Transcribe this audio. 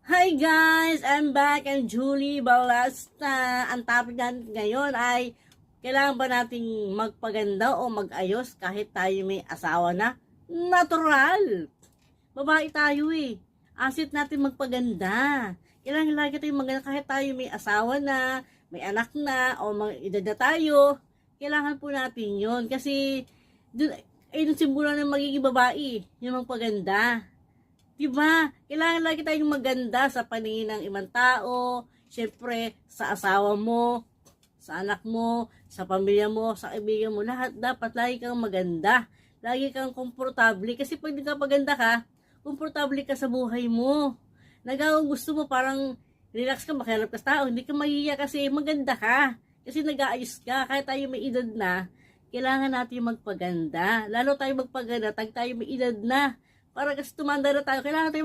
Hi guys! I'm back. I'm Julie Balasta. Ang topic natin ngayon ay kailangan ba nating magpaganda o mag-ayos kahit tayo may asawa na? Natural! Babae tayo eh. Asit natin magpaganda. Kailangan lagi tayong maganda kahit tayo may asawa na, may anak na, o mga edad na tayo. Kailangan po natin yun. Kasi, ayun ang simbolo ng magiging babae. Yung magpaganda. Diba? Kailangan lagi tayong maganda sa paningin ng ibang tao, syempre sa asawa mo, sa anak mo, sa pamilya mo, sa kaibigan mo, lahat dapat lagi kang maganda. Lagi kang komportable kasi pag nagpapaganda ka, komportable ka sa buhay mo. Nagawang gusto mo parang relax ka, makiharap ka sa tao, hindi ka mahiya kasi maganda ka. Kasi nag-aayos ka, kahit tayo may edad na, kailangan natin magpaganda. Lalo tayo magpaganda, tag tayo may edad na. Para kasi tumanda na tayo, kailangan tayo